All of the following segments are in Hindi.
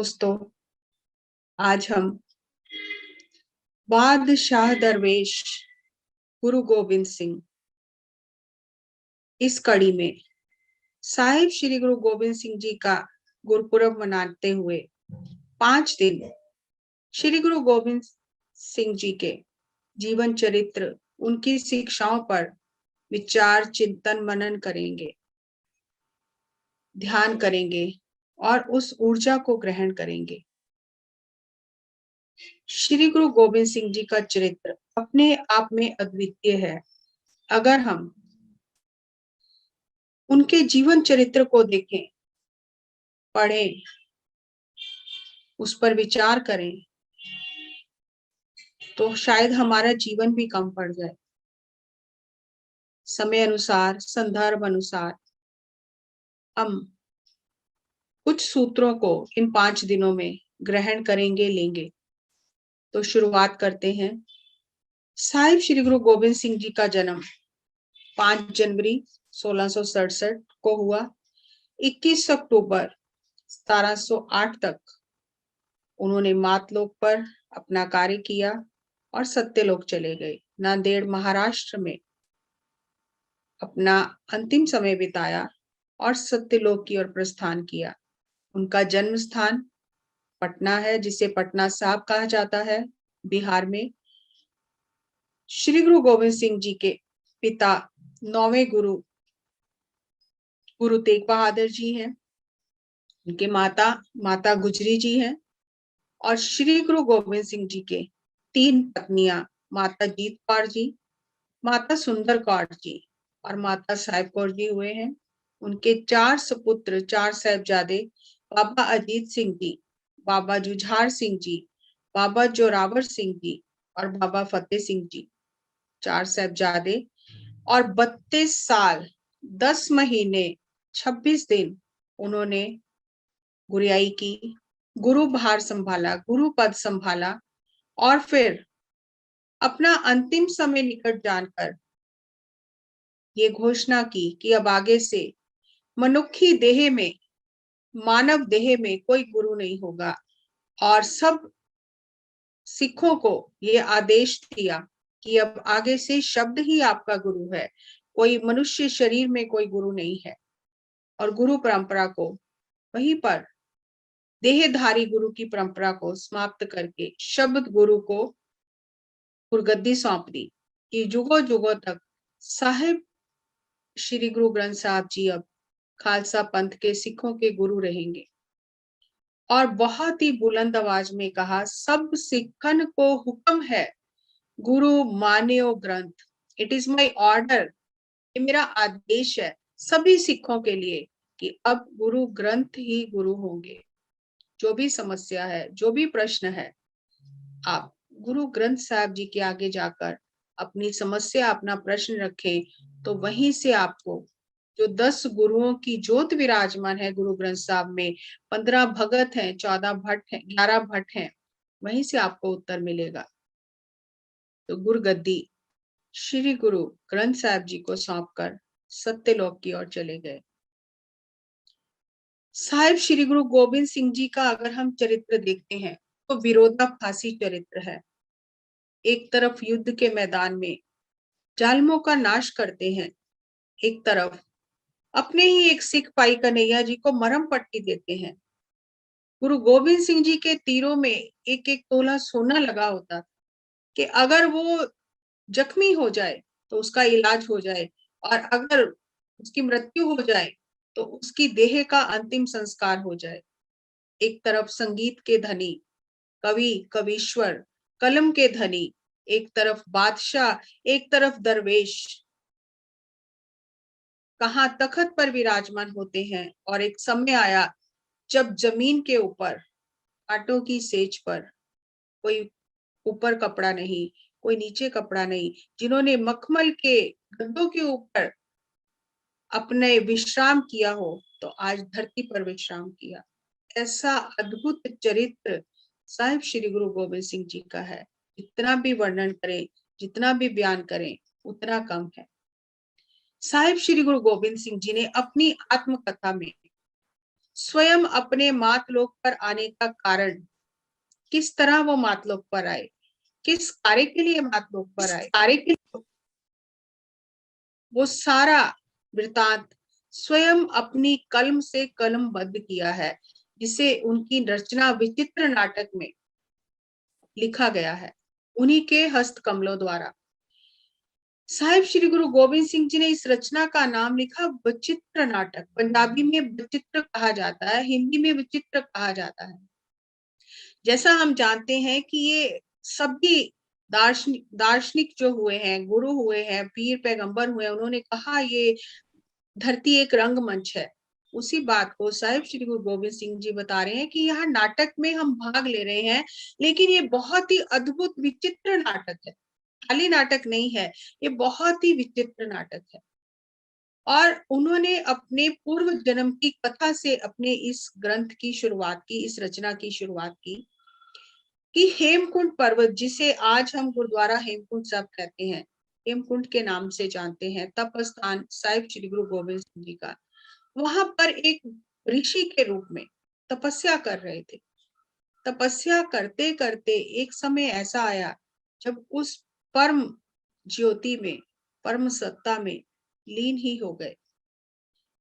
दोस्तों, आज हम बादशाह दरवेश गुरु गोविंद सिंह इस कड़ी में साहिब श्री गुरु गोविंद सिंह जी का गुरपुरब मनाते हुए 5 दिन श्री गुरु गोविंद सिंह जी के जीवन चरित्र, उनकी शिक्षाओं पर विचार, चिंतन, मनन करेंगे, ध्यान करेंगे और उस ऊर्जा को ग्रहण करेंगे। श्री गुरु गोविंद सिंह जी का चरित्र अपने आप में अद्वितीय है। अगर हम उनके जीवन चरित्र को देखें, पढ़ें, उस पर विचार करें, तो शायद हमारा जीवन भी कम पड़ जाए। समय अनुसार, संदर्भ अनुसार हम कुछ सूत्रों को इन 5 दिनों में ग्रहण करेंगे, लेंगे। तो शुरुआत करते हैं। साहिब श्री गुरु गोविंद सिंह जी का जन्म 5 जनवरी 1667 को हुआ। 21 अक्टूबर 1708 तक उन्होंने मातलोक पर अपना कार्य किया और सत्यलोक चले गए। नांदेड़, महाराष्ट्र में अपना अंतिम समय बिताया और सत्यलोक की ओर प्रस्थान किया। उनका जन्म स्थान पटना है, जिसे पटना साहिब कहा जाता है, बिहार में। श्री गुरु गोविंद सिंह जी के पिता 9वें गुरु तेग बहादुर जी हैं। उनके माता गुजरी जी हैं और श्री गुरु गोविंद सिंह जी के 3 पत्नियां, माता जीत कौर जी, माता सुंदर कौर जी और माता साहिब कौर जी हुए हैं। उनके 4 सुपुत्र, 4 साहिबजादे, बाबा अजीत सिंह जी, बाबा जुझार सिंह जी, बाबा जोरावर सिंह जी और बाबा फतेह सिंह जी, 4 साहिबजादे। और 32 साल 10 महीने 26 दिन उन्होंने गुरियाई की, गुरु भार संभाला, गुरु पद संभाला और फिर अपना अंतिम समय निकट जानकर ये घोषणा की कि अब आगे से मनुष्य देह में, मानव देह में कोई गुरु नहीं होगा। और सब सिखों को ये आदेश दिया कि अब आगे से शब्द ही आपका गुरु है, कोई मनुष्य शरीर में कोई गुरु नहीं है। और गुरु परंपरा को वहीं पर, देहधारी गुरु की परंपरा को समाप्त करके शब्द गुरु को गुरगद्दी सौंप दी कि जुगों जुगों तक साहिब श्री गुरु ग्रंथ साहब जी अब खालसा पंथ के सिखों के गुरु रहेंगे। और बहुत ही बुलंद आवाज में कहा, सब सिखन को हुक्म है, गुरु मान्यो ग्रंथ। इट इज माई ऑर्डर, ये मेरा आदेश है सभी सिखों के लिए कि अब गुरु ग्रंथ ही गुरु होंगे। जो भी समस्या है, जो भी प्रश्न है, आप गुरु ग्रंथ साहब जी के आगे जाकर अपनी समस्या, अपना प्रश्न रखें, तो वहीं से आपको जो 10 गुरुओं की ज्योत विराजमान है गुरु ग्रंथ साहब में, 15 भगत हैं, 14 भट्ट हैं, 11 भट्ट हैं, वहीं से आपको उत्तर मिलेगा। तो गुरगद्दी श्री गुरु ग्रंथ साहब जी को सौंपकर सत्यलोक की ओर चले गए। साहिब श्री गुरु गोविंद सिंह जी का अगर हम चरित्र देखते हैं तो विरोधाभासी चरित्र है। एक तरफ युद्ध के मैदान में जालिमों का नाश करते हैं, एक तरफ अपने ही एक सिख भाई कन्हैया जी को मरहम पट्टी देते हैं। गुरु गोविंद सिंह जी के तीरों में एक एक तोला सोना लगा होता कि अगर वो जख्मी हो जाए तो उसका इलाज हो जाए, और अगर उसकी मृत्यु हो जाए तो उसकी देह का अंतिम संस्कार हो जाए। एक तरफ संगीत के धनी, कवि, कवीश्वर, कलम के धनी, एक तरफ बादशाह, एक तरफ दरवेश, कहाँ तखत पर विराजमान होते हैं। और एक समय आया जब जमीन के ऊपर, कांटों की सेज पर, कोई ऊपर कपड़ा नहीं, कोई नीचे कपड़ा नहीं, जिन्होंने मखमल के गद्दों के ऊपर अपने विश्राम किया हो, तो आज धरती पर विश्राम किया। ऐसा अद्भुत चरित्र साहिब श्री गुरु गोविंद सिंह जी का है। जितना भी वर्णन करें, जितना भी बयान करें, उतना कम है। साहिब श्री गुरु गोविंद सिंह जी ने अपनी आत्मकथा में स्वयं अपने मातलोक पर आने का कारण, किस तरह वो मातलोक पर आए, किस कार्य के लिए मातलोक पर आए, कार्य के लिए, वो सारा वृतांत स्वयं अपनी कलम से कलमबद्ध किया है, जिसे उनकी रचना विचित्र नाटक में लिखा गया है, उन्हीं के हस्त कमलों द्वारा। साहिब श्री गुरु गोबिंद सिंह जी ने इस रचना का नाम लिखा विचित्र नाटक। पंजाबी में विचित्र कहा जाता है, हिंदी में विचित्र कहा जाता है। जैसा हम जानते हैं कि ये सभी दार्शनिक जो हुए हैं, गुरु हुए हैं, पीर पैगंबर हुए, उन्होंने कहा ये धरती एक रंगमंच है। उसी बात को साहिब श्री गुरु गोबिंद सिंह जी बता रहे हैं कि यहाँ नाटक में हम भाग ले रहे हैं, लेकिन ये बहुत ही अद्भुत विचित्र नाटक है, खाली नाटक नहीं है, ये बहुत ही विचित्र नाटक है। और उन्होंने अपने पूर्व जन्म की कथा से अपने इस ग्रंथ की शुरुआत की, इस रचना की शुरुआत की, कि हेमकुंड पर्वत, जिसे आज हम गुरुद्वारा हेमकुंड साहब कहते हैं, हेमकुंड के नाम से जानते हैं, तप स्थान साहिब श्री गुरु गोबिंद सिंह जी का, वहां पर एक ऋषि के रूप में तपस्या कर रहे थे। तपस्या करते करते एक समय ऐसा आया जब उस परम ज्योति में, परम सत्ता में लीन ही हो गए।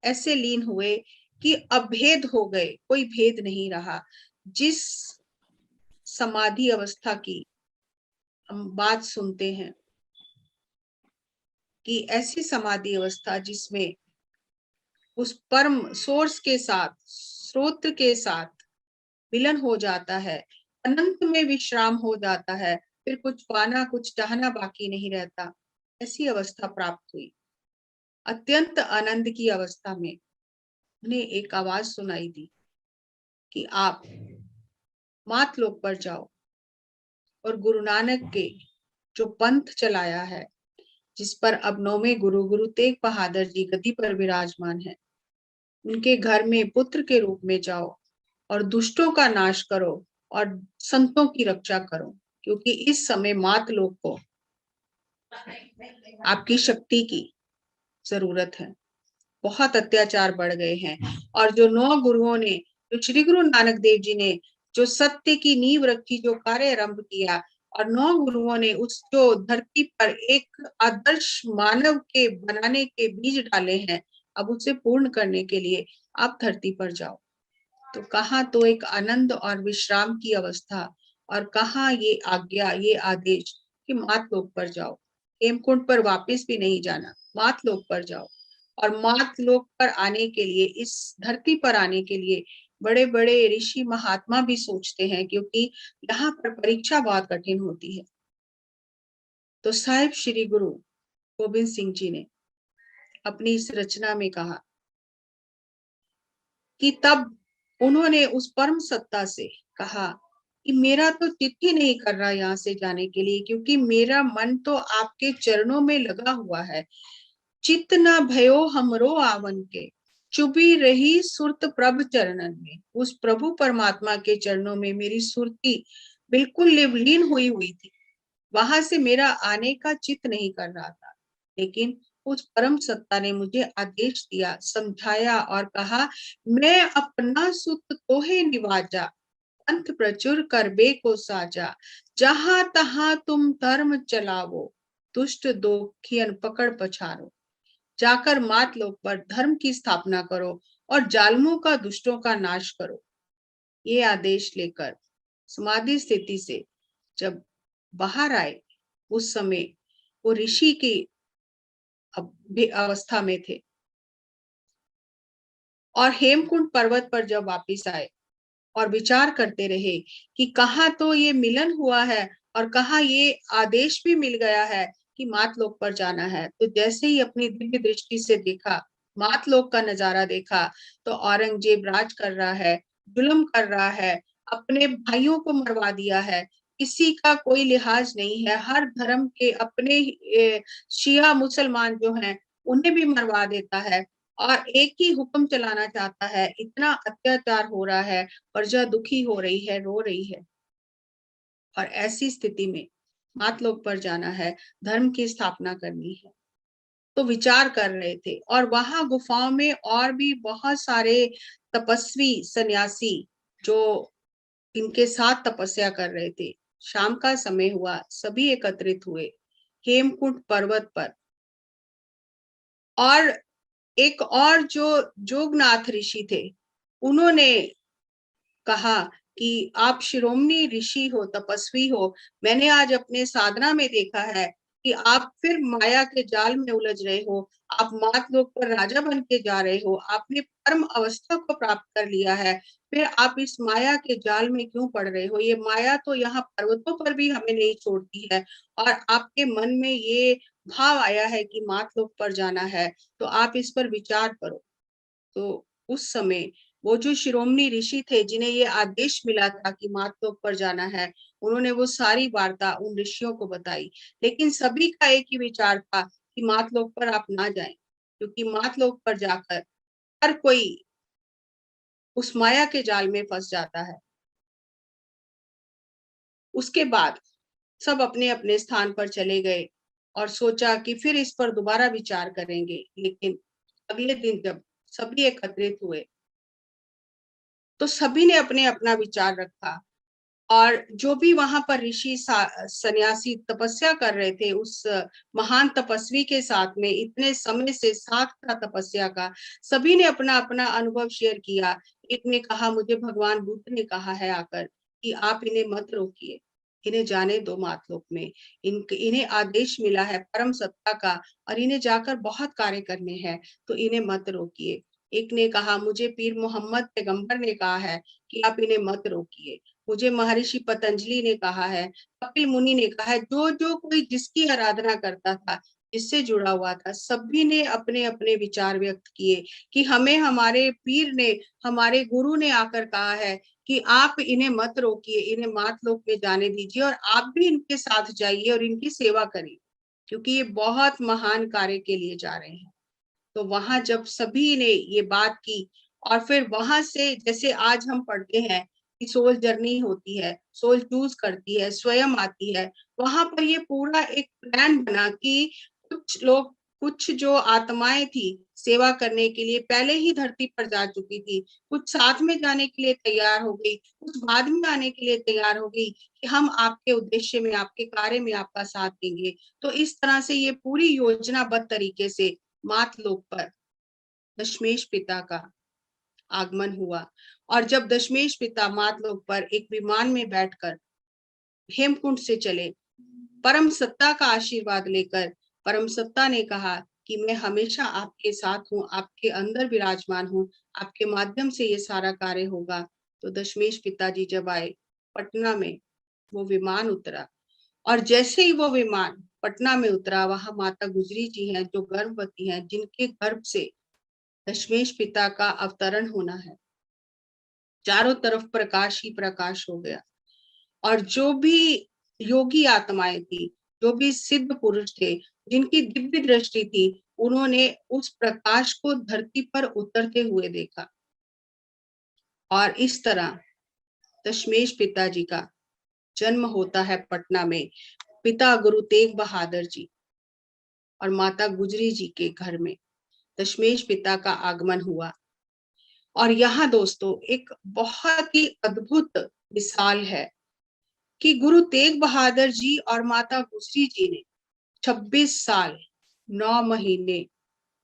ऐसे लीन हुए कि अभेद हो गए, कोई भेद नहीं रहा। जिस समाधि अवस्था की हम बात सुनते हैं कि ऐसी समाधि अवस्था जिसमें उस परम सोर्स के साथ, स्रोत के साथ मिलन हो जाता है, अनंत में विश्राम हो जाता है, फिर कुछ पाना कुछ चाहना बाकी नहीं रहता, ऐसी अवस्था प्राप्त हुई। अत्यंत आनंद की अवस्था में उन्हें एक आवाज सुनाई दी कि आप मातलोक पर जाओ और गुरु नानक के जो पंथ चलाया है, जिस पर अब 9वें गुरु गुरु तेग बहादुर जी गद्दी पर विराजमान है, उनके घर में पुत्र के रूप में जाओ और दुष्टों का नाश करो और संतों की रक्षा करो, क्योंकि इस समय मातलोक को आपकी शक्ति की जरूरत है। बहुत अत्याचार बढ़ गए हैं, और जो 9 गुरुओं ने, जो श्री गुरु नानक देव जी ने जो सत्य की नींव रखी, जो कार्य आरंभ किया, और 9 गुरुओं ने उस जो धरती पर एक आदर्श मानव के बनाने के बीज डाले हैं, अब उसे पूर्ण करने के लिए आप धरती पर जाओ। तो कहाँ तो एक आनंद और विश्राम की अवस्था, और कहाँ ये आज्ञा, ये आदेश कि मातलोक पर जाओ। हेमकुंड पर वापस भी नहीं जाना, मातलोक पर जाओ। और मातलोक पर आने के लिए, इस धरती पर आने के लिए बड़े बड़े ऋषि महात्मा भी सोचते हैं, क्योंकि यहाँ पर परीक्षा बहुत कठिन होती है। तो साहिब श्री गुरु गोबिंद सिंह जी ने अपनी इस रचना में कहा कि तब उन्होंने उस परम सत्ता से कहा कि मेरा तो चित्त ही नहीं कर रहा यहाँ से जाने के लिए, क्योंकि मेरा मन तो आपके चरणों में लगा हुआ है। चित्त न भयो हमरो आवन के, चुभी रही सुरत प्रभ चरणन में। उस प्रभु परमात्मा के चरणों में मेरी सुरती बिल्कुल लिवलीन हुई हुई थी, वहां से मेरा आने का चित्त नहीं कर रहा था। लेकिन उस परम सत्ता ने मुझे आदेश दिया, समझाया और कहा, मैं अपना सुत तोहे निवाजा, अंत प्रचुर करबे को साजा, जहां तहां तुम धर्म चलावो, दुष्ट दोखियन पकड़ पछारो। जाकर मातलोक पर धर्म की स्थापना करो और जालमों का, दुष्टों का नाश करो। ये आदेश लेकर समाधि स्थिति से जब बाहर आए, उस समय वो ऋषि की अवस्था में थे, और हेमकुंड पर्वत पर जब वापिस आए और विचार करते रहे कि कहाँ तो ये मिलन हुआ है और कहाँ ये आदेश भी मिल गया है कि मातलोक पर जाना है। तो जैसे ही अपनी दिव्य दृष्टि से देखा, मातलोक का नजारा देखा, तो औरंगजेब राज कर रहा है, जुल्म कर रहा है, अपने भाइयों को मरवा दिया है, किसी का कोई लिहाज नहीं है, हर धर्म के अपने शिया मुसलमान जो हैं उन्हें भी मरवा देता है, और एक ही हुक्म चलाना चाहता है। इतना अत्याचार हो रहा है, प्रजा दुखी हो रही है, रो रही है, और ऐसी स्थिति में मातलोक पर जाना है, धर्म की स्थापना करनी है। तो विचार कर रहे थे। और वहां गुफाओं में और भी बहुत सारे तपस्वी सन्यासी जो इनके साथ तपस्या कर रहे थे। शाम का समय हुआ, सभी एकत्रित हुए हेमकुंड पर्वत पर। और एक और जो जोगनाथ ऋषि थे, उन्होंने कहा कि आप शिरोमणि ऋषि हो, तपस्वी हो। मैंने आज अपने साधना में देखा है कि आप फिर माया के जाल में उलझ रहे हो। आप मातलोक पर राजा बन के जा रहे हो। आपने परम अवस्था को प्राप्त कर लिया है, फिर आप इस माया के जाल में क्यों पड़ रहे हो? ये माया तो यहाँ पर्वतों पर भी हमें नहीं छोड़ती है। और आपके मन में ये भाव आया है कि मातलोक पर जाना है, तो आप इस पर विचार करो। तो उस समय वो जो शिरोमणि ऋषि थे, जिन्हें ये आदेश मिला था कि मातलोक पर जाना है, उन्होंने वो सारी वार्ता उन ऋषियों को बताई। लेकिन सभी का एक ही विचार था कि मातलोक पर आप ना जाएं, क्योंकि मातलोक पर जाकर हर कोई उस माया के जाल में फंस जाता है। उसके बाद सब अपने अपने स्थान पर चले गए और सोचा कि फिर इस पर दोबारा विचार करेंगे। लेकिन अगले दिन जब सभी एकत्रित हुए, तो सभी ने अपने अपना विचार रखा। और जो भी वहां पर ऋषि सन्यासी तपस्या कर रहे थे, उस महान तपस्वी के साथ में इतने समय से साथ था तपस्या का, सभी ने अपना अपना अनुभव शेयर किया। एक ने कहा, मुझे भगवान बुद्ध ने कहा है आकर कि आप इन्हें मत रोकिए, इन्हें जाने दो मातलोक में। इन्हें आदेश मिला है परम सत्ता का, और इन्हें जाकर बहुत कार्य करने हैं, तो इन्हें मत रोकिए। एक ने कहा, मुझे पीर मोहम्मद पैगंबर ने कहा है कि आप इन्हें मत रोकिए। मुझे महर्षि पतंजलि ने कहा है, कपिल मुनि ने कहा है। जो जो कोई जिसकी आराधना करता था, जिससे जुड़ा हुआ था, सभी ने अपने अपने विचार व्यक्त किए कि हमें हमारे पीर ने, हमारे गुरु ने आकर कहा है कि आप इन्हें मत रोकिए, इन्हें मातलोक में जाने दीजिए, और आप भी इनके साथ जाइए और इनकी सेवा करिए, क्योंकि ये बहुत महान कार्य के लिए जा रहे हैं। तो वहां जब सभी ने ये बात की, और फिर वहां से जैसे आज हम पढ़ते हैं कि सोल जर्नी होती है, सोल चूज करती है, स्वयं आती है, वहां पर ये पूरा एक प्लान बना कि कुछ लोग, कुछ जो आत्माएं थी सेवा करने के लिए पहले ही धरती पर जा चुकी थी, कुछ साथ में जाने के लिए तैयार हो गई, कुछ बाद में आने के लिए तैयार हो गई कि हम आपके उद्देश्य में, आपके कार्य में आपका साथ देंगे। तो इस तरह से ये पूरी योजनाबद्ध तरीके से मातलोक पर दशमेश पिता का आगमन हुआ। और जब दशमेश पिता मातलोक पर एक विमान में बैठकर हेमकुंड से चले, परम सत्ता का आशीर्वाद लेकर, परम सत्ता ने कहा कि मैं हमेशा आपके साथ हूँ, आपके अंदर विराजमान हूँ, आपके माध्यम से ये सारा कार्य होगा। तो दशमेश पिताजी जब आए पटना में, वो विमान उतरा, और जैसे ही वो विमान पटना में उतरा, वहां माता गुजरी जी हैं जो गर्भवती हैं, जिनके गर्भ से दशमेश पिता का अवतरण होना है। चारों तरफ प्रकाश ही प्रकाश हो गया। और जो भी योगी आत्माएं थी, जो भी सिद्ध पुरुष थे, जिनकी दिव्य दृष्टि थी, उन्होंने उस प्रकाश को धरती पर उतरते हुए देखा। और इस तरह दशमेश पिताजी का जन्म होता है पटना में, पिता गुरु तेग बहादुर जी और माता गुजरी जी के घर में दशमेश पिता का आगमन हुआ। और यहाँ दोस्तों एक बहुत ही अद्भुत मिसाल है कि गुरु तेग बहादुर जी और माता गुजरी जी ने 26 साल 9 महीने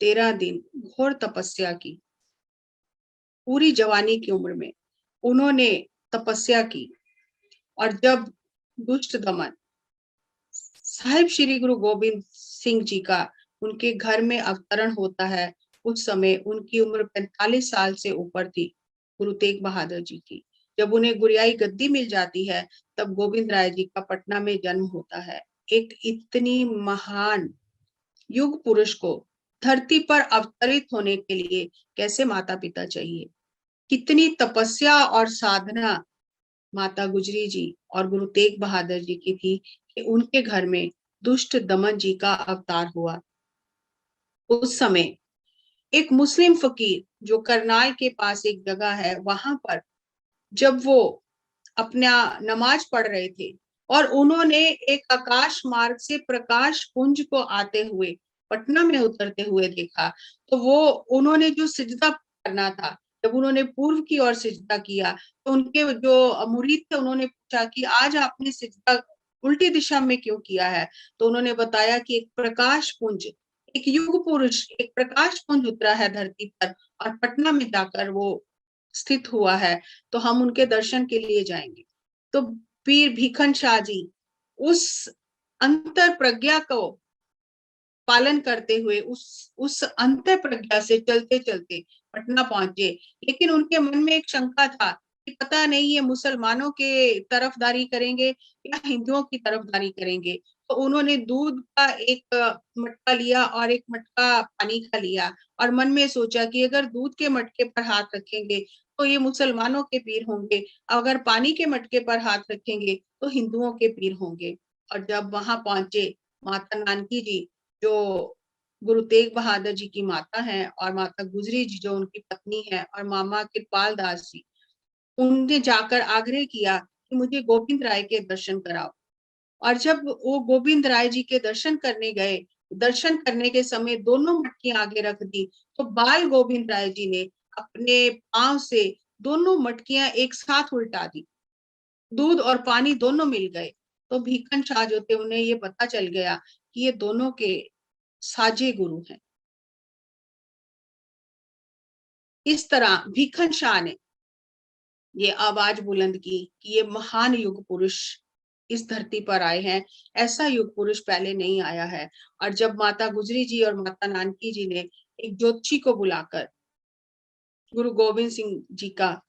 13 दिन घोर तपस्या की। पूरी जवानी की उम्र में उन्होंने तपस्या की। और जब दुष्ट दमन साहिब श्री गुरु गोविंद सिंह जी का उनके घर में अवतरण होता है, उस समय उनकी उम्र 45 साल से ऊपर थी, गुरु तेग बहादुर जी की। जब उन्हें गुरियाई गद्दी मिल जाती है, तब गोविंद राय जी का पटना में जन्म होता है। एक इतनी महान युग पुरुष को धरती पर अवतरित होने के लिए कैसे माता पिता चाहिए, कितनी तपस्या और साधना माता गुजरी जी और गुरु तेग बहादुर जी की थी कि उनके घर में दुष्ट दमन जी का अवतार हुआ। उस समय एक मुस्लिम फकीर जो करनाल के पास एक जगह है, वहां पर जब वो अपना नमाज पढ़ रहे थे, और उन्होंने एक आकाश मार्ग से प्रकाश पुंज को आते हुए पटना में उतरते हुए देखा, तो वो उन्होंने जो सिजदा करना था, जब उन्होंने पूर्व की ओर सिजदा किया, तो उनके जो मुरीद थे उन्होंने पूछा कि आज आपने सिजदा उल्टी दिशा में क्यों किया है? तो उन्होंने बताया कि एक प्रकाश पुंज, एक युग पुरुष, एक प्रकाश पुंज उतरा है धरती पर और पटना में जाकर वो स्थित हुआ है, तो हम उनके दर्शन के लिए जाएंगे। तो पीर भीखन शाह जी उस अंतर प्रज्ञा को पालन करते हुए उस अंतर प्रज्ञा से चलते चलते पटना पहुंचे। लेकिन उनके मन में एक शंका था कि पता नहीं ये मुसलमानों के तरफदारी करेंगे या हिंदुओं की तरफदारी करेंगे। तो उन्होंने दूध का एक मटका लिया और एक मटका पानी का लिया और मन में सोचा कि अगर दूध के मटके पर हाथ रखेंगे तो ये मुसलमानों के पीर होंगे, अगर पानी के मटके पर हाथ रखेंगे तो हिंदुओं के पीर होंगे। और जब वहां पहुंचे, माता नानकी जी जो गुरु तेग बहादुर जी की माता है और माता गुजरी जी जो उनकी पत्नी है और मामा कृपाल दास जी, उनने जाकर आग्रह किया कि मुझे गोविंद राय के दर्शन कराओ। और जब वो गोविंद राय जी के दर्शन करने गए, दर्शन करने के समय दोनों मटकियां आगे रख दी, तो बाल गोविंद राय जी ने अपने पांव से दोनों मटकियां एक साथ उल्टा दी, दूध और पानी दोनों मिल गए। तो भीखन शाह जो थे उन्हें ये पता चल गया कि ये दोनों के साझे गुरु हैं। इस तरह भीखन शाह ने ये आवाज बुलंद की कि ये महान युग पुरुष इस धरती पर आए हैं, ऐसा युग पुरुष पहले नहीं आया है। और जब माता गुजरी जी और माता नानकी जी ने एक ज्योतिषी को बुलाकर गुरु गोविंद सिंह जी का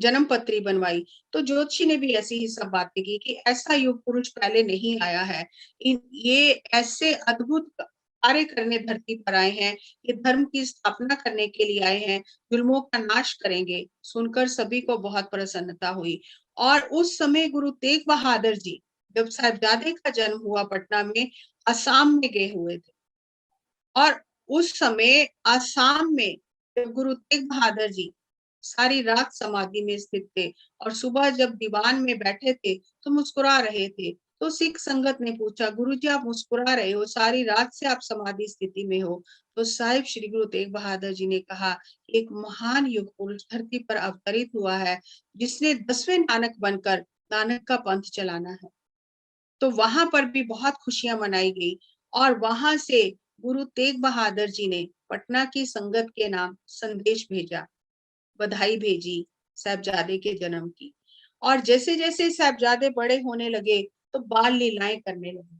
जन्म पत्री बनवाई, तो ज्योतिषी ने भी ऐसी ही सब बातें की कि ऐसा युग पुरुष पहले नहीं आया है, ये ऐसे अद्भुत कार्य करने धरती पर आए हैं, ये धर्म की स्थापना करने के लिए आए हैं, जुल्मों का नाश करेंगे। सुनकर सभी को बहुत प्रसन्नता हुई। और उस समय गुरु तेग बहादुर जी जब साहिबजादे का जन्म हुआ पटना में, असम में गए हुए थे। और उस समय आसाम में जब गुरु तेग बहादुर जी सारी रात समाधि में स्थित थे और सुबह जब दीवान में बैठे थे तो मुस्कुरा रहे थे, तो सिख संगत ने पूछा, गुरु जी आप मुस्कुरा रहे हो, सारी रात से आप समाधि स्थिति में हो? तो साहिब श्री गुरु तेग बहादुर जी ने कहा, एक महान युग पुरुष धरती पर अवतरित हुआ है जिसने 10वें नानक बनकर नानक का पंथ चलाना है। तो वहां पर भी बहुत खुशियां मनाई गई और वहां से गुरु तेग बहादुर जी ने पटना की संगत के नाम संदेश भेजा, बधाई भेजी साहबजादे के जन्म की। और जैसे जैसे साहबजादे बड़े होने लगे तो बाल लीलाएं करने लगे,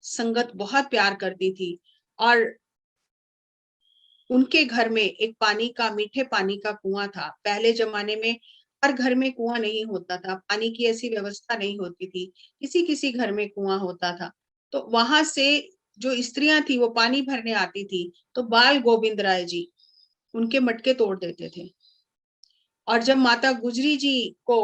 संगत बहुत प्यार करती थी। और उनके घर में एक पानी का, मीठे पानी का कुआं था। पहले जमाने में हर घर में कुआं नहीं होता था, पानी की ऐसी व्यवस्था नहीं होती थी, किसी किसी घर में कुआं होता था। तो वहां से जो स्त्रियां थी वो पानी भरने आती थी, तो बाल गोविंद राय जी उनके मटके तोड़ देते थे। और जब माता गुजरी जी को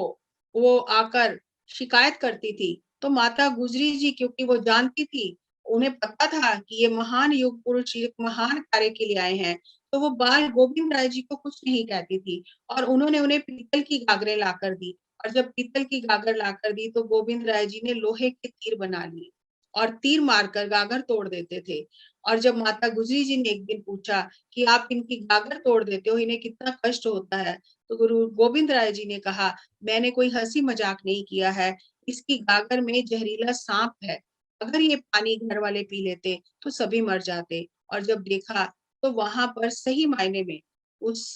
वो आकर शिकायत करती थी, तो माता गुजरी जी क्योंकि वो जानती थी, उन्हें पता था कि ये महान युग पुरुष एक महान कार्य के लिए आए हैं, तो वो बाल गोविंद राय जी को कुछ नहीं कहती थी और उन्होंने उन्हें पीतल की गागरें लाकर दी। और जब पीतल की गागर लाकर दी तो गोविंद राय जी ने लोहे के तीर बना लिए और तीर मारकर गागर तोड़ देते थे। और जब माता गुजरी जी ने एक दिन पूछा कि आप इनकी गागर तोड़ देते हो, इन्हें कितना कष्ट होता है? तो गुरु गोविंद राय जी ने कहा, मैंने कोई हंसी मजाक नहीं किया है, इसकी गागर में जहरीला सांप है, अगर ये पानी घर वाले पी लेते तो सभी मर जाते। और जब देखा तो वहां पर सही मायने में उस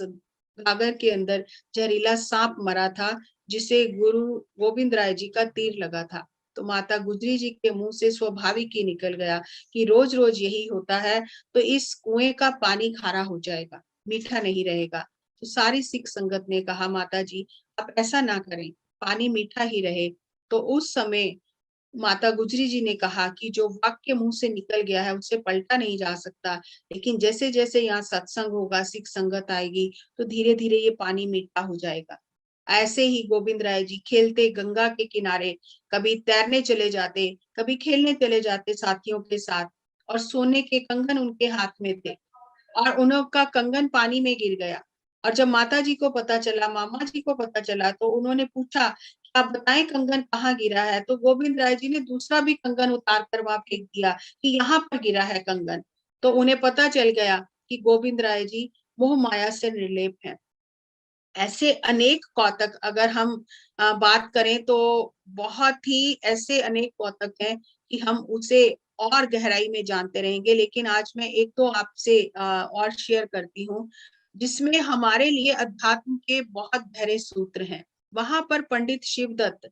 गागर के अंदर जहरीला सांप मरा था, जिसे गुरु गोविंद राय जी का तीर लगा था। तो माता गुजरी जी के मुंह से स्वाभाविक ही निकल गया कि रोज रोज यही होता है, तो इस कुएं का पानी खारा हो जाएगा, मीठा नहीं रहेगा। तो सारी सिख संगत ने कहा, माता जी आप ऐसा ना करें, पानी मीठा ही रहे। तो उस समय माता गुजरी जी ने कहा कि जो वाक्य मुंह से निकल गया है उससे पलटा नहीं जा सकता, लेकिन जैसे जैसे यहाँ सत्संग होगा, सिख संगत आएगी, तो धीरे धीरे ये पानी मीठा हो जाएगा। ऐसे ही गोविंद राय जी खेलते गंगा के किनारे, कभी तैरने चले जाते, कभी खेलने चले जाते साथियों के साथ, और सोने के कंगन उनके हाथ में थे और उनका कंगन पानी में गिर गया। और जब माता जी को पता चला, मामा जी को पता चला, तो उन्होंने पूछा आप बताएं कंगन कहाँ गिरा है। तो गोविंद राय जी ने दूसरा भी कंगन उतार कर वहां फेंक दिया कि यहाँ पर गिरा है कंगन। तो उन्हें पता चल गया कि गोविंद राय जी मोह माया से निर्लेप हैं। ऐसे अनेक कौतक अगर हम बात करें तो बहुत ही ऐसे अनेक कौतक हैं कि हम उसे और गहराई में जानते रहेंगे। लेकिन आज मैं एक तो आपसे और शेयर करती हूँ जिसमें हमारे लिए अध्यात्म के बहुत गहरे सूत्र हैं। वहां पर पंडित शिवदत्त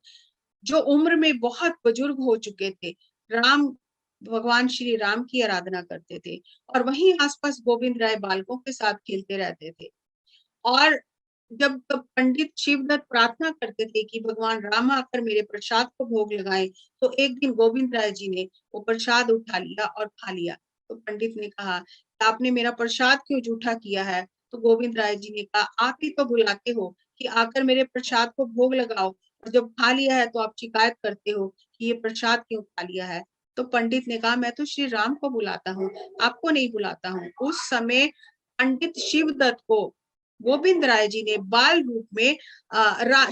जो उम्र में बहुत बुजुर्ग हो चुके थे, राम भगवान श्री राम की आराधना करते थे और वहीं आसपास गोविंद राय बालकों के साथ खेलते रहते थे। और जब पंडित शिवदत्त प्रार्थना करते थे कि भगवान राम आकर मेरे प्रसाद को भोग लगाए, तो एक दिन गोविंद राय जी ने वो प्रसाद उठा लिया और खा लिया। तो पंडित ने कहा कि आपने मेरा प्रसाद क्यों जूठा किया है। तो गोविंद राय जी ने कहा आप ही तो बुलाते हो कि आकर मेरे प्रसाद को भोग लगाओ, और जब खा लिया है तो आप शिकायत करते हो कि ये प्रसाद क्यों खा लिया है। तो पंडित ने कहा मैं तो श्री राम को बुलाता हूँ, आपको नहीं बुलाता हूँ। उस समय पंडित शिवदत्त को गोविंद राय जी ने बाल रूप में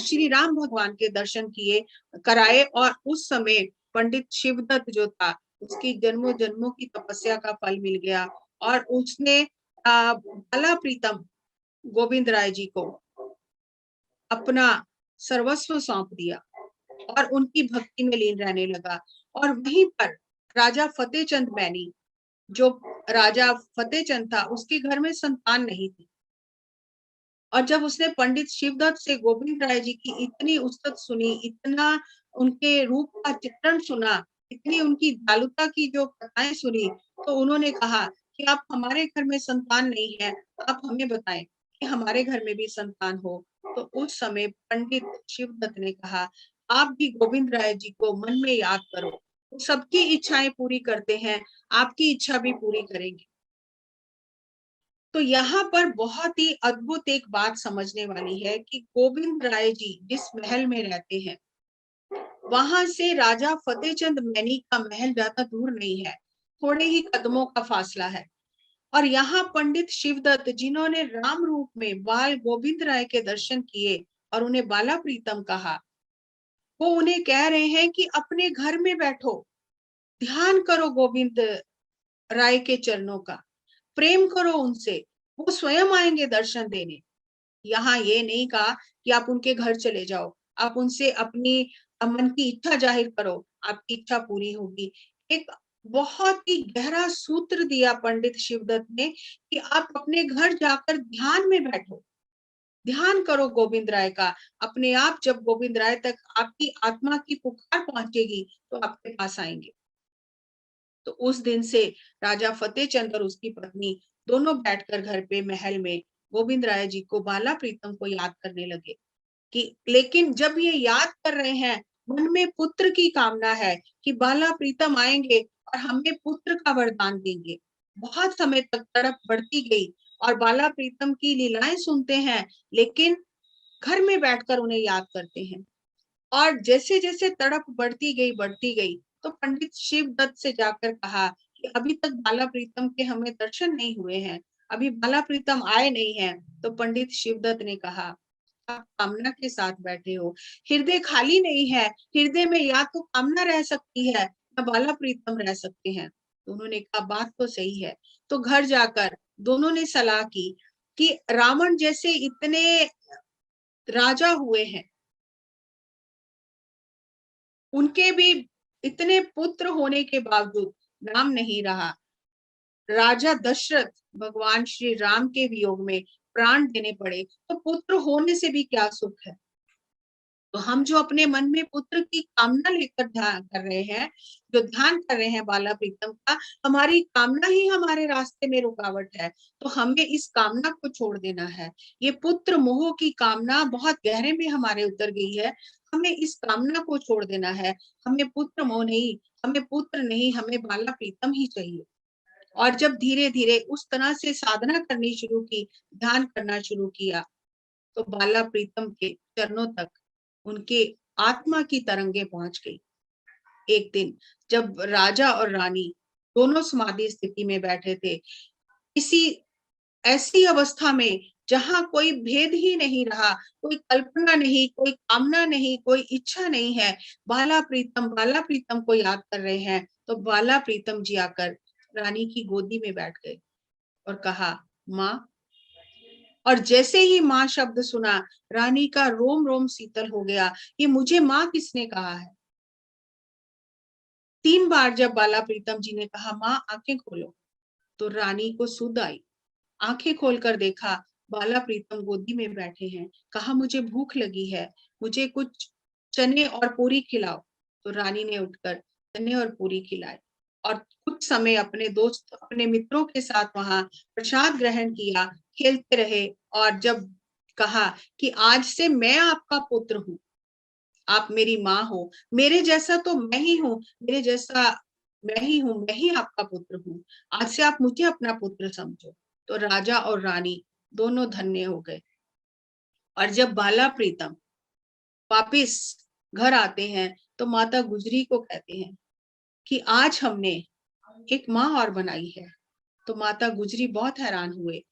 श्री राम भगवान के दर्शन किए कराए, और उस समय पंडित शिवदत्त जो था उसकी जन्मों जन्मों की तपस्या का फल मिल गया और उसने बाला प्रीतम गोविंद राय जी को अपना सर्वस्व सौंप दिया और उनकी भक्ति में लीन रहने लगा। और वहीं पर राजा फतेह चंद मैनी, जो राजा फतेह चंद था, उसके घर में संतान नहीं थी। और जब उसने पंडित शिवदत्त से गोविंद राय जी की इतनी उस्तत सुनी, इतना उनके रूप का चित्रण सुना, इतनी उनकी दयालुता की जो कथाएं सुनी, तो उन्होंने कहा कि आप हमारे घर में संतान नहीं है, आप हमें बताएं कि हमारे घर में भी संतान हो। तो उस समय पंडित शिवदत्त ने कहा आप भी गोविंद राय जी को मन में याद करो, वो सबकी इच्छाएं पूरी करते हैं, आपकी इच्छा भी पूरी करेंगे। तो यहाँ पर बहुत ही अद्भुत एक बात समझने वाली है कि गोविंद राय जी जिस महल में रहते हैं, वहां से राजा फतेह चंद मैनी का महल ज्यादा दूर नहीं है, थोड़े ही कदमों का फासला है। और यहाँ पंडित शिवदत्त जिन्होंने राम रूप में बाल गोविंद राय के दर्शन किए और उन्हें बाला प्रीतम कहा, वो उन्हें कह रहे हैं कि अपने घर में बैठो, ध्यान करो गोविंद राय के चरणों का, प्रेम करो उनसे, वो स्वयं आएंगे दर्शन देने। यहाँ ये नहीं कहा कि आप उनके घर चले जाओ, आप उनसे अपनी मन की इच्छा जाहिर करो, आपकी इच्छा पूरी होगी। एक बहुत ही गहरा सूत्र दिया पंडित शिवदत्त ने कि आप अपने घर जाकर ध्यान में बैठो, ध्यान करो गोविंद राय का। अपने आप जब गोविंद राय तक आपकी आत्मा की पुकार पहुंचेगी तो आपके पास आएंगे। तो उस दिन से राजा फतेह चंद और उसकी पत्नी दोनों बैठकर घर पे महल में गोविंद राय जी को, बाला प्रीतम को याद करने लगे। कि लेकिन जब ये याद कर रहे हैं, मन में पुत्र की कामना है कि बाला प्रीतम आएंगे और हमें पुत्र का वरदान देंगे। बहुत समय तक तड़प बढ़ती गई और बाला प्रीतम की लीलाएं सुनते हैं, लेकिन घर में बैठकर उन्हें याद करते हैं। और जैसे जैसे तड़प बढ़ती गई, तो पंडित शिवदत्त से जाकर कहा कि अभी तक बाला प्रीतम के हमें दर्शन नहीं हुए हैं, अभी बाला प्रीतम आए नहीं हैं। तो पंडित शिवदत्त ने कहा आप कामना के साथ बैठे हो, हृदय खाली नहीं है, हृदय में या तो कामना रह सकती है या बाला प्रीतम रह सकते हैं। तो उन्होंने कहा बात तो सही है। तो घर जाकर दोनों ने सलाह की कि रावण जैसे इतने राजा हुए हैं, उनके भी इतने पुत्र होने के बावजूद नाम नहीं रहा। राजा दशरथ भगवान श्री राम के वियोग में प्राण देने पड़े, तो पुत्र होने से भी क्या सुख है। तो हम जो अपने मन में पुत्र की कामना लेकर ध्यान कर रहे हैं, जो ध्यान कर रहे हैं बाला प्रीतम का, हमारी कामना ही हमारे रास्ते में रुकावट है। तो हमें इस कामना को छोड़ देना है। ये पुत्र मोह की कामना बहुत गहरे में हमारे उतर गई है, हमें इस कामना को छोड़ देना है। हमें पुत्र मोह नहीं, हमें पुत्र नहीं, हमें बाला प्रीतम ही चाहिए। और जब धीरे धीरे उस तरह से साधना करनी शुरू की, ध्यान करना शुरू किया, तो बाला प्रीतम के चरणों तक उनके आत्मा की तरंगे पहुंच गई। एक दिन जब राजा और रानी दोनों समाधि स्थिति में बैठे थे, किसी ऐसी अवस्था में जहां कोई भेद ही नहीं रहा, कोई कल्पना नहीं, कोई कामना नहीं, कोई इच्छा नहीं है, बाला प्रीतम को याद कर रहे हैं, तो बाला प्रीतम जी आकर रानी की गोदी में बैठ गए और कहा, माँ। और जैसे ही माँ शब्द सुना, रानी का रोम रोम शीतल हो गया। ये मुझे माँ किसने कहा है? 3 बार जब बाला प्रीतम जी ने कहा, माँ आंखें खोलो, तो रानी को सुध आई। आंखें खोलकर देखा, बाला प्रीतम गोदी में बैठे हैं। कहा, मुझे भूख लगी है, मुझे कुछ चने और पूरी खिलाओ। तो रानी ने उठकर चने और पूरी खिलाए और कुछ समय अपने दोस्त, अपने मित्रों के साथ वहां प्रसाद ग्रहण किया, खेलते रहे। और जब कहा कि आज से मैं आपका पुत्र हूँ, आप मेरी माँ हो, मेरे जैसा तो मैं ही हूँ, मेरे जैसा मैं ही हूँ, मैं ही आपका पुत्र हूँ, आज से आप मुझे अपना पुत्र समझो। तो राजा और रानी दोनों धन्य हो गए। और जब बाला प्रीतम वापिस घर आते हैं, तो माता गुजरी को कहते हैं कि आज हमने एक माँ और बनाई है। तो माता गुजरी बहुत हैरान हुए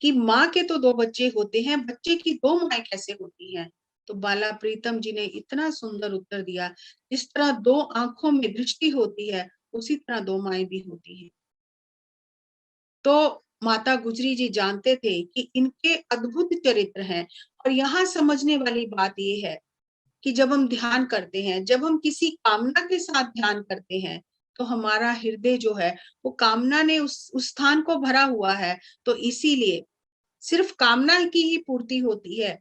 कि माँ के तो 2 बच्चे होते हैं, बच्चे की 2 माएं कैसे होती हैं? तो बाला प्रीतम जी ने इतना सुंदर उत्तर दिया, जिस तरह 2 आंखों में दृष्टि होती है, उसी तरह 2 माएं भी होती हैं। तो माता गुजरी जी जानते थे कि इनके अद्भुत चरित्र हैं। और यहाँ समझने वाली बात ये है कि जब हम ध्यान करते हैं, जब हम किसी कामना के साथ ध्यान करते हैं, तो हमारा हृदय जो है वो कामना ने उस स्थान को भरा हुआ है। तो इसीलिए सिर्फ कामना की ही पूर्ति होती है।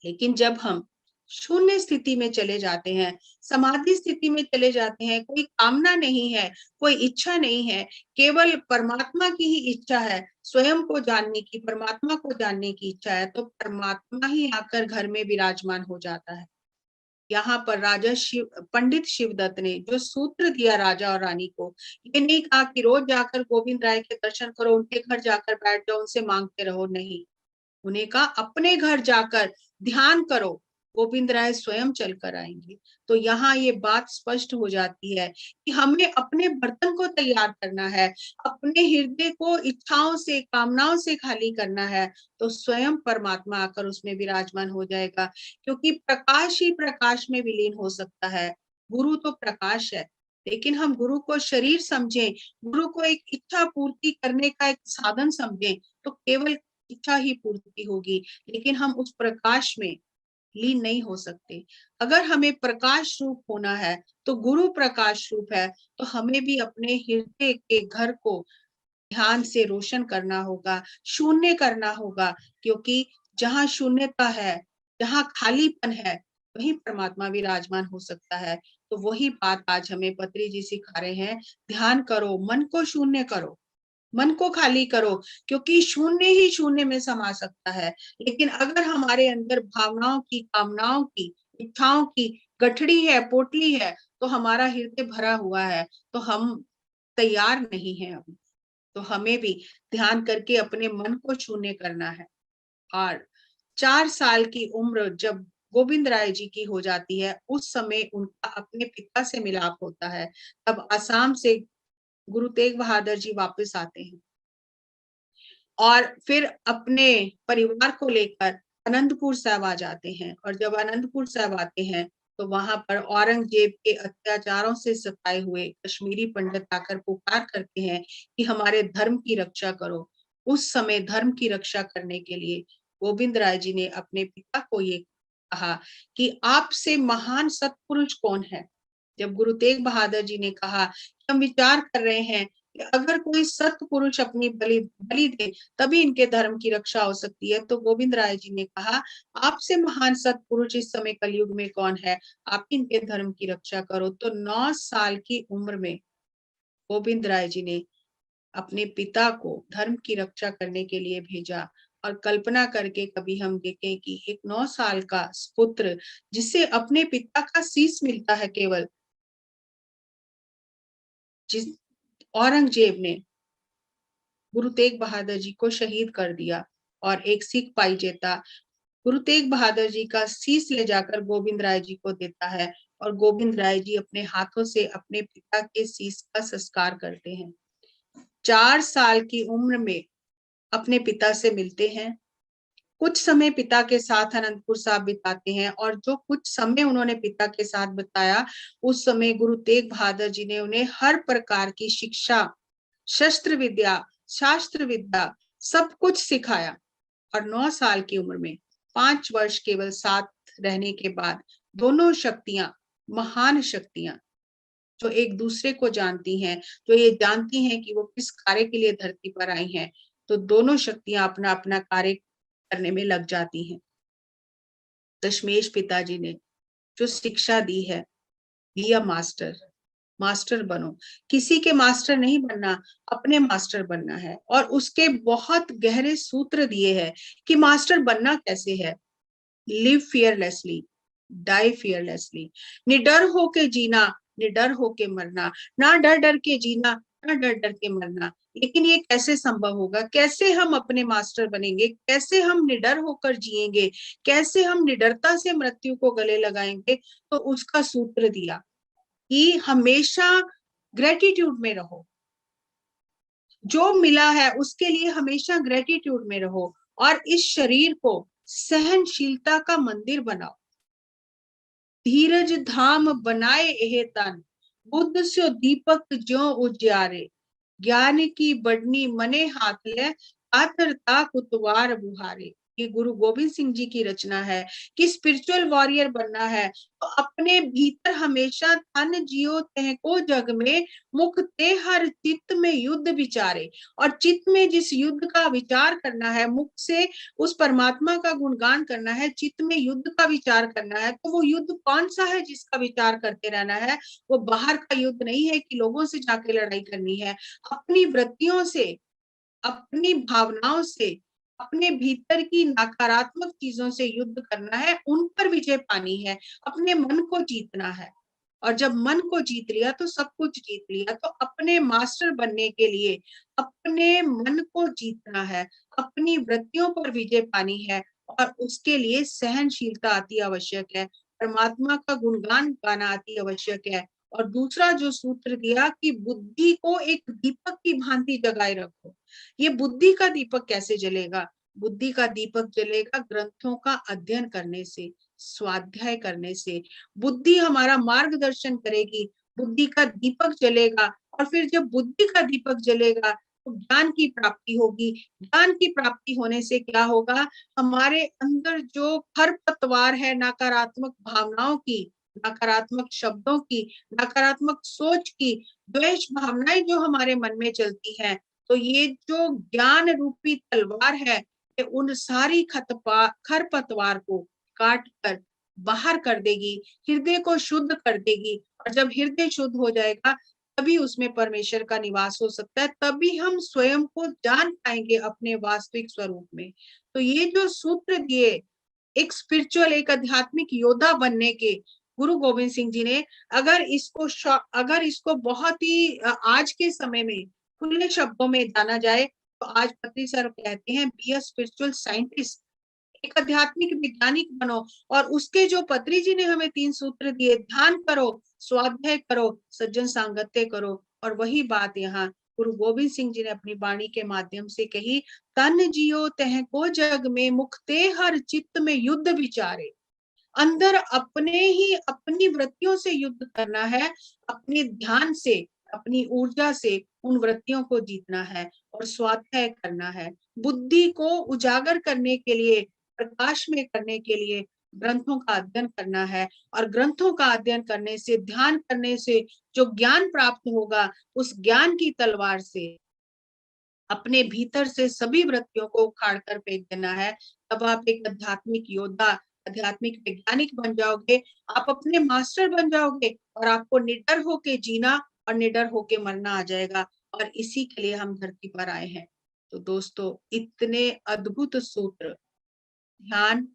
लेकिन जब हम शून्य स्थिति में चले जाते हैं, समाधि स्थिति में चले जाते हैं, कोई कामना नहीं है, कोई इच्छा नहीं है, केवल परमात्मा की ही इच्छा है, स्वयं को जानने की, परमात्मा को जानने की इच्छा है, तो परमात्मा ही आकर घर में विराजमान हो जाता है। यहाँ पर पंडित शिवदत्त ने जो सूत्र दिया राजा और रानी को, ये नहीं कहा कि रोज जाकर गोविंद राय के दर्शन करो, उनके घर जाकर बैठ जाओ, उनसे मांगते रहो, नहीं। उन्हें कहा, अपने घर जाकर ध्यान करो, गोविंद राय स्वयं चल कर आएंगे। तो यहाँ ये बात स्पष्ट हो जाती है कि हमें अपने बर्तन को तैयार करना है, अपने हृदय को इच्छाओं से, कामनाओं से खाली करना है, तो स्वयं परमात्मा आकर उसमें विराजमान हो जाएगा। क्योंकि प्रकाश ही प्रकाश में विलीन हो सकता है। गुरु तो प्रकाश है, लेकिन हम गुरु को शरीर समझें, गुरु को एक इच्छा पूर्ति करने का एक साधन समझें, तो केवल इच्छा ही पूर्ति होगी, लेकिन हम उस प्रकाश में लीन नहीं हो सकते। अगर हमें प्रकाश रूप होना है, तो गुरु प्रकाश रूप है, तो हमें भी अपने हृदय के घर को ध्यान से रोशन करना होगा, शून्य करना होगा। क्योंकि जहाँ शून्यता है, जहाँ खालीपन है, वही परमात्मा विराजमान हो सकता है। तो वही बात आज हमें पत्री जी सिखा रहे हैं, ध्यान करो, मन को शून्य करो, मन को खाली करो, क्योंकि शून्य ही शून्य में समा सकता है। लेकिन अगर हमारे अंदर भावनाओं की, कामनाओं की, इच्छाओं की गठड़ी है, पोटली है, तो हमारा हृदय भरा हुआ है, तो हम तैयार नहीं है अभी। तो हमें भी ध्यान करके अपने मन को शून्य करना है। और 4 साल की उम्र जब गोविंद राय जी की हो जाती है, उस समय उनका अपने पिता से मिलाप होता है। तब आसाम से गुरु तेग बहादुर जी वापस आते हैं और फिर अपने परिवार को लेकर अनंतपुर साहिब आ जाते हैं। और जब अनंतपुर साहिब आते हैं, तो वहां पर औरंगजेब के अत्याचारों से सताए हुए कश्मीरी पंडित आकर पुकार करते हैं कि हमारे धर्म की रक्षा करो। उस समय धर्म की रक्षा करने के लिए गोविंद राय जी ने अपने पिता को ये कहा कि आपसे महान सत्पुरुष कौन है। जब गुरु तेग बहादुर जी ने कहा कि हम विचार कर रहे हैं कि अगर कोई सत्पुरुष अपनी बलि बलि दे, तभी इनके धर्म की रक्षा हो सकती है, तो गोविंद राय जी ने कहा, आपसे महान सत्पुरुष इस समय कलयुग में कौन है, आप इनके धर्म की रक्षा करो। तो 9 साल की उम्र में गोविंद राय जी ने अपने पिता को धर्म की रक्षा करने के लिए भेजा। और कल्पना करके कभी हम देखें कि एक 9 साल का पुत्र, जिसे अपने पिता का शीश मिलता है केवल, जिस औरंगजेब ने गुरु तेग बहादुर जी को शहीद कर दिया और एक सिख भाई जेता गुरु तेग बहादुर जी का शीश ले जाकर गोविंद राय जी को देता है। और गोविंद राय जी अपने हाथों से अपने पिता के शीश का संस्कार करते हैं। 4 साल की उम्र में अपने पिता से मिलते हैं, कुछ समय पिता के साथ अनंतपुर साहब बिताते हैं, और जो कुछ समय उन्होंने पिता के साथ बिताया उस समय गुरु तेग बहादुर जी ने उन्हें हर प्रकार की शिक्षा, शस्त्र विद्या, शास्त्र विद्या सब कुछ सिखाया। और 9 साल की उम्र में 5 वर्ष केवल साथ रहने के बाद दोनों शक्तियां, महान शक्तियां जो एक दूसरे को जानती हैं, जो ये जानती हैं कि वो किस कार्य के लिए धरती पर आई हैं, तो दोनों शक्तियां अपना अपना कार्य करने में लग जाती हैं। दशमेश पिताजी ने जो शिक्षा दी है, बी अ मास्टर, मास्टर बनो, किसी के मास्टर नहीं बनना, अपने मास्टर बनना है। और उसके बहुत गहरे सूत्र दिए हैं कि मास्टर बनना कैसे है। लिव फियरलेसली, डाई फियरलेसली, निडर होके जीना, निडर होके मरना, ना डर डर के जीना, ना डर डर के मरना। लेकिन ये कैसे संभव होगा? कैसे हम अपने मास्टर बनेंगे? कैसे हम निडर होकर जिएंगे? कैसे हम निडरता से मृत्यु को गले लगाएंगे? तो उसका सूत्र दिया कि हमेशा ग्रेटिट्यूड में रहो, जो मिला है उसके लिए हमेशा ग्रेटिट्यूड में रहो, और इस शरीर को सहनशीलता का मंदिर बनाओ। धीरज धाम बनाए एह तन, बुद्ध स्यो दीपक ज्यों उजियारे, ज्ञान की बढ़नी मने हाथ ले, आतरता कुतवार बुहारे। ये गुरु गोविंद सिंह जी की रचना है कि स्पिरिचुअल वॉरियर बनना है तो अपने भीतर हमेशा तन जियो तह को जग में, मुख ते हर चित्त में युद्ध विचारे। और चित्त में जिस युद्ध का विचार करना है, मुख से उस परमात्मा का गुणगान करना है, चित्त में युद्ध का विचार करना है, तो वो युद्ध कौन सा है जिसका विचार करते रहना है? वो बाहर का युद्ध नहीं है कि लोगों से जाके लड़ाई करनी है, अपनी वृत्तियों से, अपनी भावनाओं से, अपने भीतर की नकारात्मक चीजों से युद्ध करना है, उन पर विजय पानी है, अपने मन को जीतना है। और जब मन को जीत लिया तो सब कुछ जीत लिया। तो अपने मास्टर बनने के लिए अपने मन को जीतना है, अपनी वृत्तियों पर विजय पानी है, और उसके लिए सहनशीलता अति आवश्यक है, परमात्मा का गुणगान गाना अति आवश्यक है। और दूसरा जो सूत्र दिया कि बुद्धि को एक दीपक की भांति जगाए रखो। ये बुद्धि का दीपक कैसे जलेगा? बुद्धि का दीपक जलेगा ग्रंथों का अध्ययन करने से, स्वाध्याय करने से। बुद्धि हमारा मार्गदर्शन करेगी, बुद्धि का दीपक जलेगा, और फिर जब बुद्धि का दीपक जलेगा तो ज्ञान की प्राप्ति होगी। ज्ञान की प्राप्ति होने से क्या होगा? हमारे अंदर जो खरपतवार है नकारात्मक भावनाओं की, नकारात्मक शब्दों की, नकारात्मक सोच की, द्वेष भावनाएं जो हमारे मन में चलती हैं, तो ये जो ज्ञान रूपी तलवार है, ये उन सारी खरपतवार को काट कर बाहर कर देगी, हृदय को शुद्ध कर देगी। और जब हृदय शुद्ध हो जाएगा तभी उसमें परमेश्वर का निवास हो सकता है, तभी हम स्वयं को जान पाएंगे अपने वास्तविक स्वरूप में। तो ये जो सूत्र दिए एक स्पिरिचुअल, एक आध्यात्मिक योद्धा बनने के गुरु गोविंद सिंह जी ने, अगर इसको बहुत ही आज के समय में खुले शब्दों में जाना जाए तो आज पत्री सर कहते हैं बी अ स्पिरिचुअल साइंटिस्ट, एक आध्यात्मिक वैज्ञानिक बनो। और उसके जो पत्री जी ने हमें 3 सूत्र दिए, ध्यान करो, स्वाध्याय करो, सज्जन सांगत्य करो। और वही बात यहाँ गुरु गोविंद सिंह जी ने अपनी वाणी के माध्यम से कही, तन जियो तह को जग में, मुक्ते हर चित्त में युद्ध विचारे। अंदर अपने ही अपनी वृत्तियों से युद्ध करना है, अपने ध्यान से, अपनी ऊर्जा से उन वृत्तियों को जीतना है, और स्वाध्याय करना है। बुद्धि को उजागर करने के लिए, प्रकाश में करने के लिए ग्रंथों का अध्ययन करना है। और ग्रंथों का अध्ययन करने से, ध्यान करने से जो ज्ञान प्राप्त होगा, उस ज्ञान की तलवार से अपने भीतर से सभी वृत्तियों को उखाड़ कर फेंक देना है। तब आप एक आध्यात्मिक योद्धा, आध्यात्मिक वैज्ञानिक बन जाओगे, आप अपने मास्टर बन जाओगे, और आपको निडर होके जीना और निडर होके मरना आ जाएगा। और इसी के लिए हम धरती पर आए हैं। तो दोस्तों, इतने अद्भुत सूत्र, ध्यान,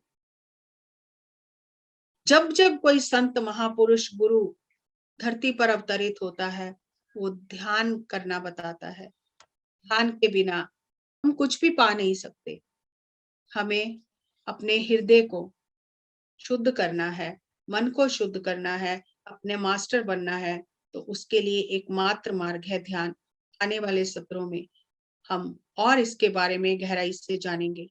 जब जब कोई संत महापुरुष गुरु धरती पर अवतरित होता है, वो ध्यान करना बताता है। ध्यान के बिना हम कुछ भी पा नहीं सकते। हमें अपने हृदय को शुद्ध करना है, मन को शुद्ध करना है, अपने मास्टर बनना है। तो उसके लिए एकमात्र मार्ग है ध्यान। आने वाले सत्रों में हम और इसके बारे में गहराई से जानेंगे।